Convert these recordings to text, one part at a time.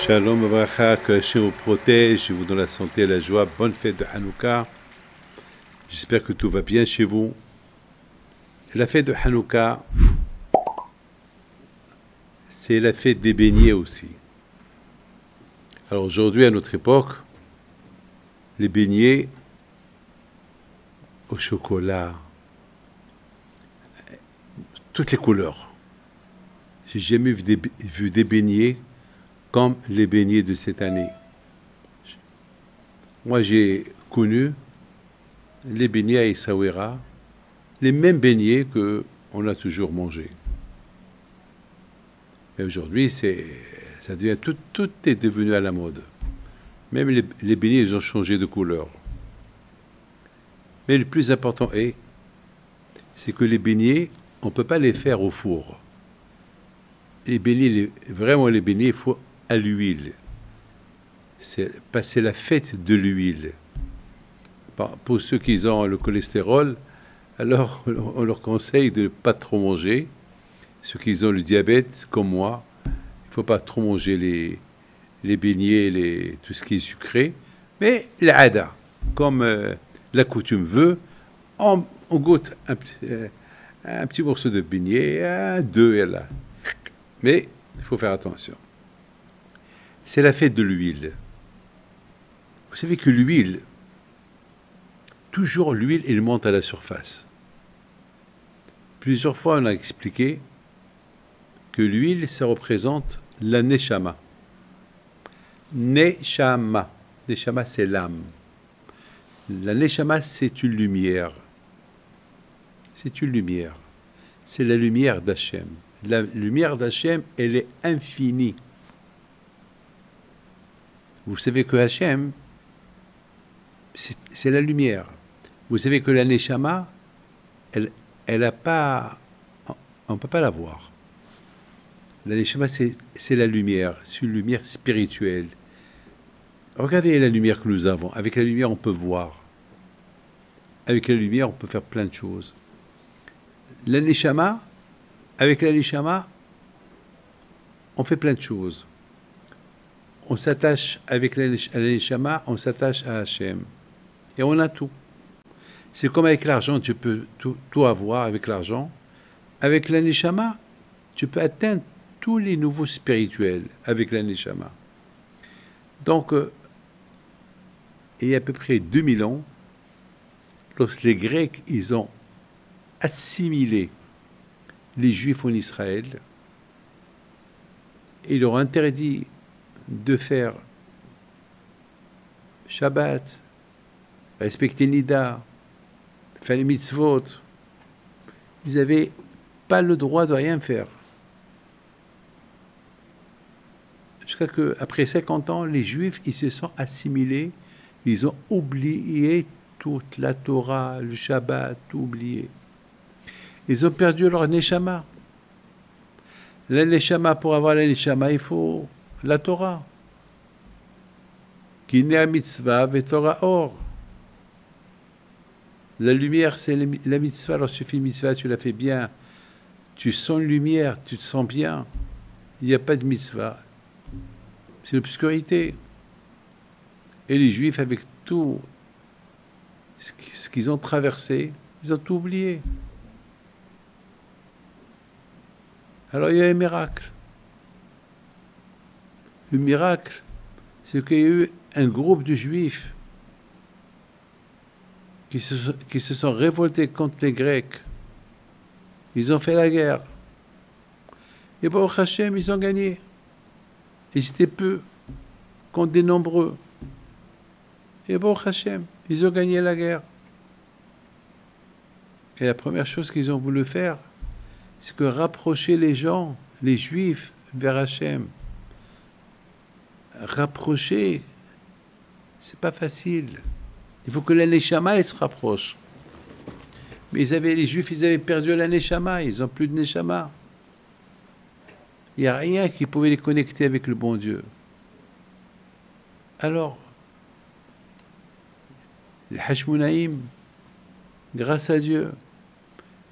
Shalom Abracha, que Hachem vous protège, vous donne la santé et la joie. Bonne fête de Hanouka. J'espère que tout va bien chez vous. La fête de Hanouka, c'est la fête des beignets aussi. Alors aujourd'hui, à notre époque, les beignets au chocolat, toutes les couleurs. J'ai jamais vu des beignets comme les beignets de cette année. Moi, j'ai connu les beignets à Essaouira, les mêmes beignets qu'on a toujours mangés. Mais aujourd'hui, ça devient tout est devenu à la mode. Même les beignets, ils ont changé de couleur. Mais le plus important c'est que les beignets, on ne peut pas les faire au four. Les beignets, vraiment les beignets, il faut à l'huile. C'est la fête de l'huile. Pour ceux qui ont le cholestérol, alors on leur conseille de ne pas trop manger. Ceux qui ont le diabète, comme moi, il ne faut pas trop manger les beignets, tout ce qui est sucré. Mais l'ada, comme la coutume veut, on goûte un petit morceau de beignet, deux et là. Mais il faut faire attention. C'est la fête de l'huile. Vous savez que l'huile, toujours l'huile, elle monte à la surface. Plusieurs fois, on a expliqué que l'huile, ça représente la neshama. Neshama. Neshama, c'est l'âme. La neshama, c'est une lumière. C'est une lumière. C'est la lumière d'Hachem. La lumière d'Hachem, elle est infinie. Vous savez que Hachem, c'est la lumière. Vous savez que la Neshama, elle a pas... On ne peut pas la voir. La Neshama, c'est la lumière. C'est une lumière spirituelle. Regardez la lumière que nous avons. Avec la lumière, on peut voir. Avec la lumière, on peut faire plein de choses. La Neshama, avec la Neshama, on fait plein de choses. On s'attache avec la Neshama, on s'attache à Hachem. Et on a tout. C'est comme avec l'argent, tu peux tout avoir avec l'argent. Avec la Neshama, tu peux atteindre tous les niveaux spirituels avec la Neshama. Donc, il y a à peu près 2000 ans, lorsque les Grecs, ils ont assimilé les Juifs en Israël, ils leur ont interdit de faire Shabbat, respecter Nida, faire les mitzvot. Ils n'avaient pas le droit de rien faire. Jusqu'à qu'après 50 ans, les Juifs, ils se sont assimilés, ils ont oublié toute la Torah, le Shabbat, tout oublié. Ils ont perdu leur Neshama. La Neshama, pour avoir la Neshama, il faut la Torah. Qui n'est mitzvah ve Torah or. La lumière, c'est la mitzvah. Lorsque tu fais une mitzvah, tu la fais bien. Tu sens une lumière, tu te sens bien. Il n'y a pas de mitzvah. C'est l'obscurité. Et les Juifs, avec tout ce qu'ils ont traversé, ils ont tout oublié. Alors il y a un miracle. Le miracle, c'est qu'il y a eu un groupe de Juifs qui se sont révoltés contre les Grecs. Ils ont fait la guerre. Et Baruch Hashem, ils ont gagné. Ils étaient peu contre des nombreux. Et Baruch Hashem, ils ont gagné la guerre. Et la première chose qu'ils ont voulu faire, c'est que rapprocher les gens, les Juifs, vers Hachem. Rapprocher, c'est pas facile. Il faut que la Neshama se rapproche. Mais les Juifs, ils avaient perdu la Neshama, ils n'ont plus de Neshama. Il n'y a rien qui pouvait les connecter avec le bon Dieu. Alors, les Hashmonaïm, grâce à Dieu,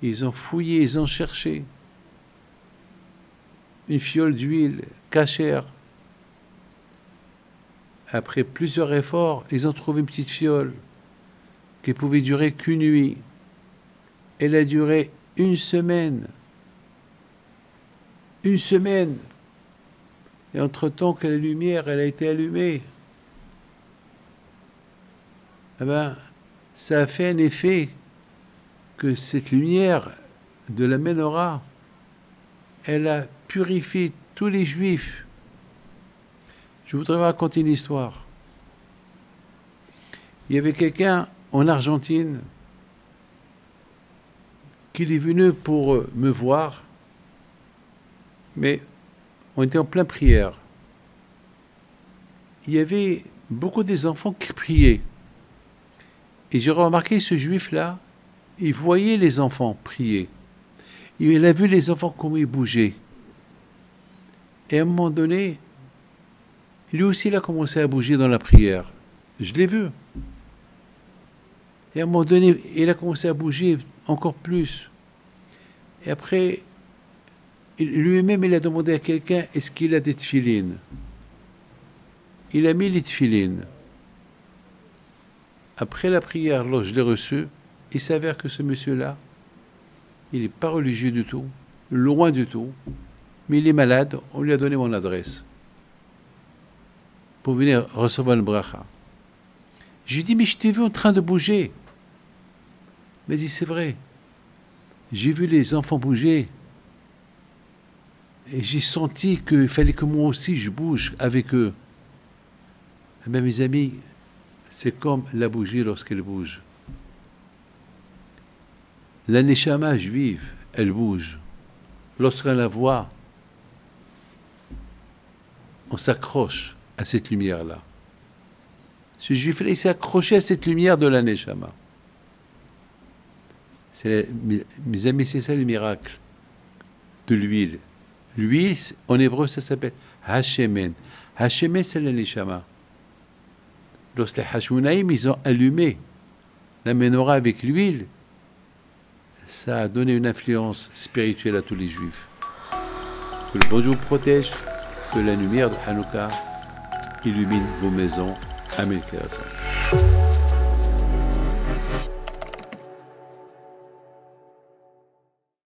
ils ont fouillé, ils ont cherché une fiole d'huile cachère Après plusieurs efforts, ils ont trouvé une petite fiole qui pouvait durer qu'une nuit. Elle a duré une semaine. Une semaine. Et entre-temps que la lumière, elle a été allumée, eh ben, ça a fait un effet que cette lumière de la Ménorah, elle a purifié tous les Juifs. Je voudrais vous raconter une histoire. Il y avait quelqu'un en Argentine qui est venu pour me voir, mais on était en pleine prière. Il y avait beaucoup des enfants qui priaient. Et j'ai remarqué ce juif-là, il voyait les enfants prier. Il a vu les enfants comment ils bougeaient. Et à un moment donné, lui aussi, il a commencé à bouger dans la prière. Je l'ai vu. Et à un moment donné, il a commencé à bouger encore plus. Et après, lui-même, il a demandé à quelqu'un, est-ce qu'il a des tefilines? Il a mis les tefilines. Après la prière, lorsque je l'ai reçu, il s'avère que ce monsieur-là, il n'est pas religieux du tout, loin du tout, mais il est malade, on lui a donné mon adresse pour venir recevoir le bracha. J'ai dit, mais je t'ai vu en train de bouger. Il m'a dit, c'est vrai, j'ai vu les enfants bouger et j'ai senti qu'il fallait que moi aussi je bouge avec eux. Eh bien, mes amis, c'est comme la bougie lorsqu'elle bouge. La neshama juive, elle bouge. Lorsqu'on la voit, on s'accroche à cette lumière-là. Ce juif-là, il s'est accroché à cette lumière de la neshama. Mes amis, c'est ça le miracle de l'huile. L'huile, en hébreu, ça s'appelle Hashemen. Hashemen, c'est la neshama. Lorsque les Hashmonaïm, ils ont allumé la menorah avec l'huile, ça a donné une influence spirituelle à tous les Juifs. Que le bon Dieu vous protège, que la lumière de Hanouka illumine vos maisons. Amen.